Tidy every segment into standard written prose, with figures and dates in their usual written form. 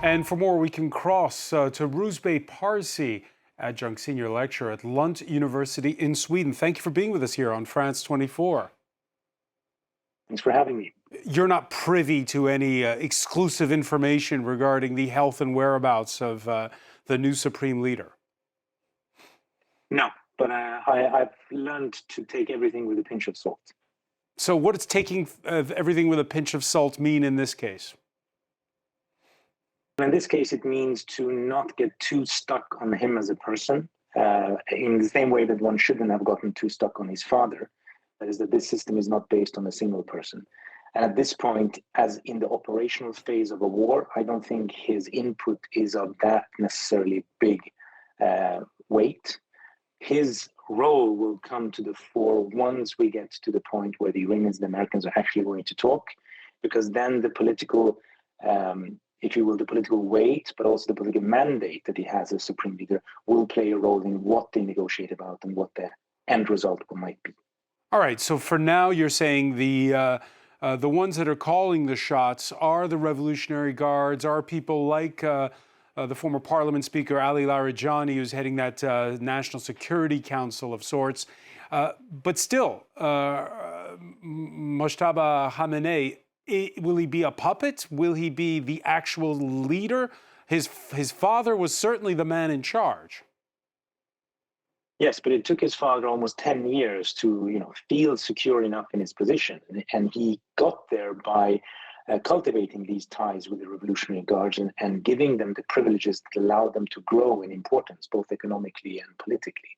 And for more, we can cross to Rouzbeh Parsi, Adjunct Senior Lecturer at Lund University in Sweden. Thank you for being with us here on France 24. Thanks for having me. You're not privy to any exclusive information regarding the health and whereabouts of the new Supreme Leader? No, but I've learned to take everything with a pinch of salt. So what does taking everything with a pinch of salt mean in this case? In this case, it means to not get too stuck on him as a person, in the same way that one shouldn't have gotten too stuck on his father. That is, that this system is not based on a single person. And at this point, as in the operational phase of a war, I don't think his input is of that necessarily big weight. His role will come to the fore once we get to the point where the Iranians and the Americans are actually going to talk, because then the political, if you will, the political weight, but also the political mandate that he has as Supreme Leader will play a role in what they negotiate about and what the end result might be. All right, so for now you're saying the ones that are calling the shots are the Revolutionary Guards, are people like the former Parliament Speaker Ali Larijani, who's heading that National Security Council of sorts. But still, Mojtaba Khamenei, will he be a puppet? Will he be the actual leader? His father was certainly the man in charge. Yes, but it took his father almost 10 years to, feel secure enough in his position. And he got there by cultivating these ties with the Revolutionary Guards and giving them the privileges that allowed them to grow in importance, both economically and politically.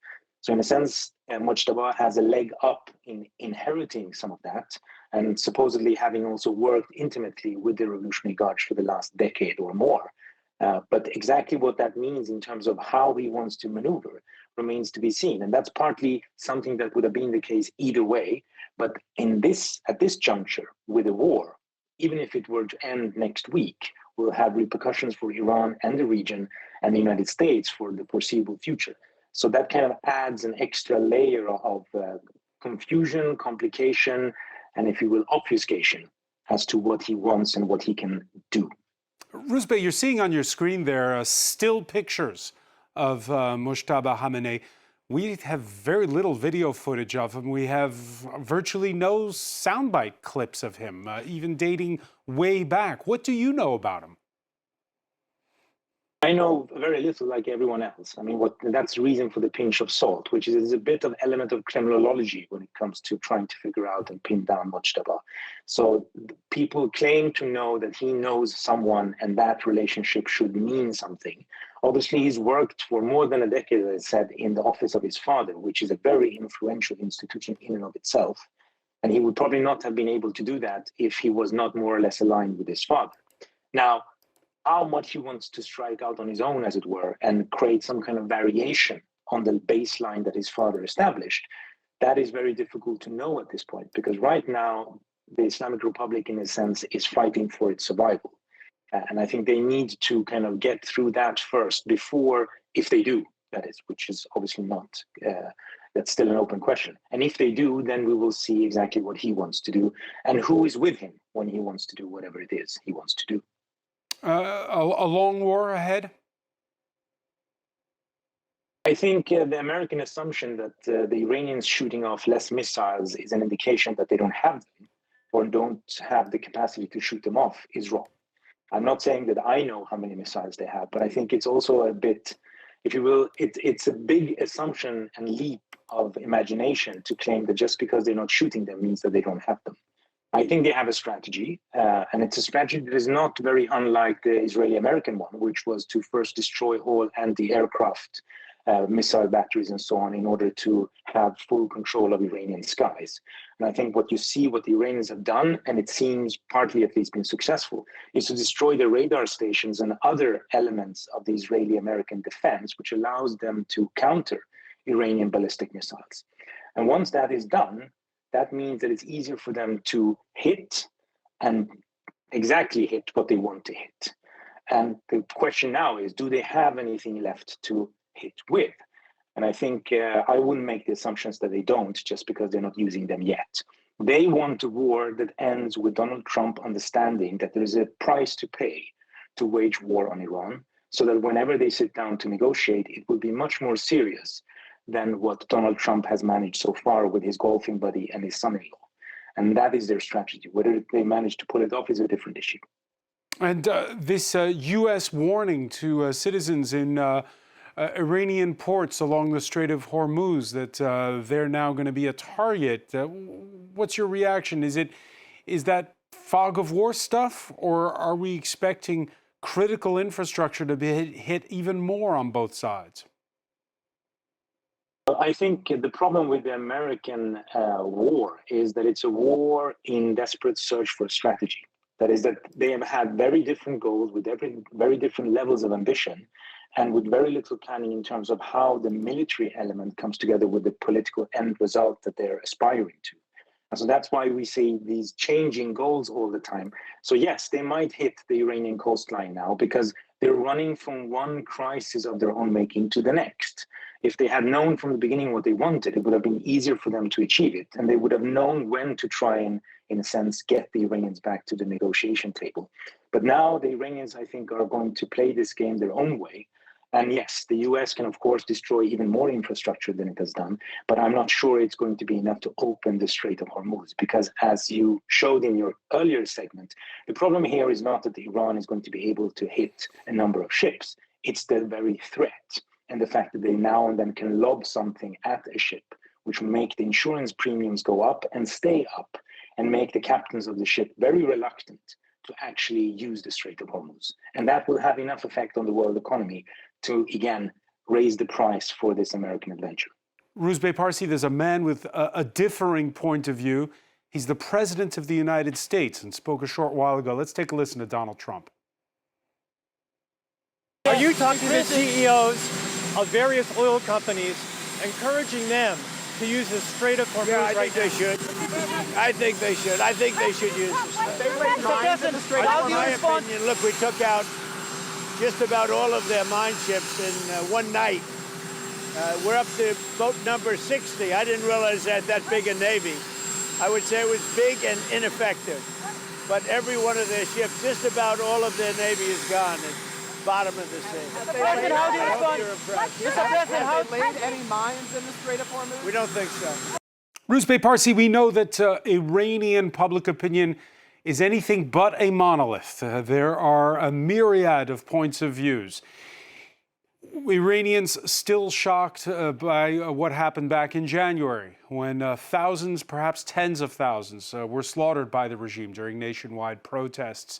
So in a sense, Mojtaba has a leg up in inheriting some of that, and supposedly having also worked intimately with the Revolutionary Guards for the last decade or more. But exactly what that means in terms of how he wants to maneuver remains to be seen. And that's partly something that would have been the case either way. But at this juncture, with a war, even if it were to end next week, will have repercussions for Iran and the region and the United States for the foreseeable future. So that kind of adds an extra layer of confusion, complication, and, if you will, obfuscation as to what he wants and what he can do. Rouzbeh, you're seeing on your screen there still pictures of Mojtaba Khamenei. We have very little video footage of him. We have virtually no soundbite clips of him, even dating way back. What do you know about him? I know very little, like everyone else. I mean, that's the reason for the pinch of salt, which is a bit of element of criminology when it comes to trying to figure out and pin down Mojtaba. So people claim to know that he knows someone and that relationship should mean something. Obviously, he's worked for more than a decade, as I said, in the office of his father, which is a very influential institution in and of itself. And he would probably not have been able to do that if he was not more or less aligned with his father. Now, how much he wants to strike out on his own, as it were, and create some kind of variation on the baseline that his father established, that is very difficult to know at this point, because right now, the Islamic Republic, in a sense, is fighting for its survival. And I think they need to kind of get through that first before, if they do, that is, which is obviously not, that's still an open question. And if they do, then we will see exactly what he wants to do and who is with him when he wants to do whatever it is he wants to do. A long war ahead? I think the American assumption that the Iranians shooting off less missiles is an indication that they don't have them or don't have the capacity to shoot them off is wrong. I'm not saying that I know how many missiles they have, but I think it's also a bit, if you will, it's a big assumption and leap of imagination to claim that just because they're not shooting them means that they don't have them. I think they have a strategy, and it's a strategy that is not very unlike the Israeli-American one, which was to first destroy all anti-aircraft missile batteries and so on in order to have full control of Iranian skies. And I think what the Iranians have done, and it seems partly at least been successful, is to destroy the radar stations and other elements of the Israeli-American defense, which allows them to counter Iranian ballistic missiles. And once that is done, that means that it's easier for them to hit and exactly hit what they want to hit. And the question now is, do they have anything left to hit with? And I think I wouldn't make the assumptions that they don't just because they're not using them yet. They want a war that ends with Donald Trump understanding that there is a price to pay to wage war on Iran, so that whenever they sit down to negotiate, it will be much more serious than what Donald Trump has managed so far with his golfing buddy and his son-in-law. And that is their strategy. Whether they manage to pull it off is a different issue. And this U.S. warning to citizens in Iranian ports along the Strait of Hormuz that they're now going to be a target. What's your reaction? Is that fog of war stuff, or are we expecting critical infrastructure to be hit even more on both sides? I think the problem with the American war is that it's a war in desperate search for strategy. That is, that they have had very different goals with very different levels of ambition, and with very little planning in terms of how the military element comes together with the political end result that they're aspiring to. And so that's why we see these changing goals all the time. So yes, they might hit the Iranian coastline now because they're running from one crisis of their own making to the next. If they had known from the beginning what they wanted, it would have been easier for them to achieve it. And they would have known when to try and, in a sense, get the Iranians back to the negotiation table. But now the Iranians, I think, are going to play this game their own way. And yes, the US can, of course, destroy even more infrastructure than it has done, but I'm not sure it's going to be enough to open the Strait of Hormuz, because as you showed in your earlier segment, the problem here is not that Iran is going to be able to hit a number of ships. It's the very threat and the fact that they now and then can lob something at a ship, which will make the insurance premiums go up and stay up, and make the captains of the ship very reluctant to actually use the Strait of Hormuz. And that will have enough effect on the world economy to, again, raise the price for this American adventure. Rouzbeh Parsi, there's a man with a differing point of view. He's the President of the United States and spoke a short while ago. Let's take a listen to Donald Trump. Are you talking to the CEOs of various oil companies, encouraging them to use the Strait of Hormuz right now? They should. I think they should. I think they should use the Strait. How do you In my respond? opinion, look, we took out just about all of their mine ships in one night. We're up to boat number 60. I didn't realize they had that big a Navy. I would say it was big and ineffective. But every one of their ships, just about all of their Navy is gone. Bottom of the sea. Mr. President, how do you respond? Mr. President, how Have they laid any mines in the Strait of Hormuz? We don't think so. Rouzbeh Parsi, we know that Iranian public opinion is anything but a monolith. There are a myriad of points of views. Iranians still shocked by what happened back in January, when thousands, perhaps tens of thousands, were slaughtered by the regime during nationwide protests.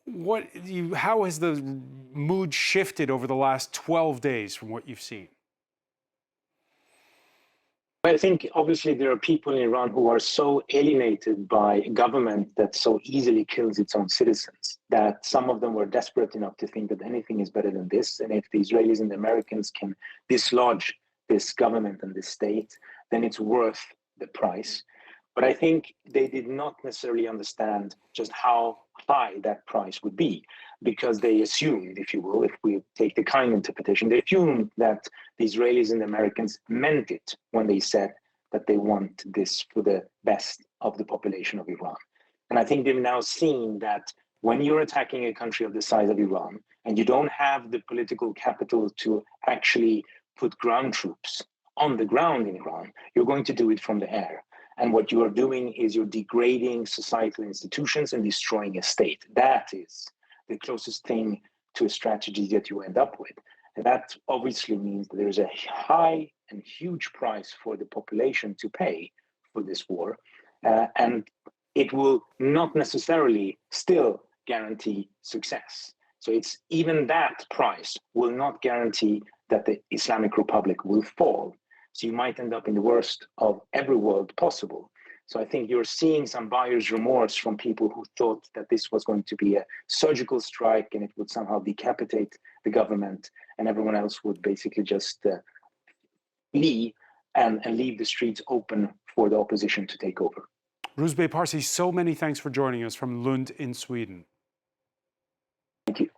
How has the mood shifted over the last 12 days from what you've seen? I think obviously there are people in Iran who are so alienated by a government that so easily kills its own citizens that some of them were desperate enough to think that anything is better than this. And if the Israelis and the Americans can dislodge this government and this state, then it's worth the price. But I think they did not necessarily understand just how high that price would be, because they assumed, if you will, if we take the kind interpretation, they assumed that the Israelis and the Americans meant it when they said that they want this for the best of the population of Iran. And I think they've now seen that when you're attacking a country of the size of Iran and you don't have the political capital to actually put ground troops on the ground in Iran, you're going to do it from the air. And what you are doing is you're degrading societal institutions and destroying a state. That is the closest thing to a strategy that you end up with. And that obviously means that there's a high and huge price for the population to pay for this war. And it will not necessarily still guarantee success. So it's even that price will not guarantee that the Islamic Republic will fall. So you might end up in the worst of every world possible. So I think you're seeing some buyer's remorse from people who thought that this was going to be a surgical strike and it would somehow decapitate the government and everyone else would basically just flee and leave the streets open for the opposition to take over. Rouzbeh Parsi, so many thanks for joining us from Lund in Sweden. Thank you.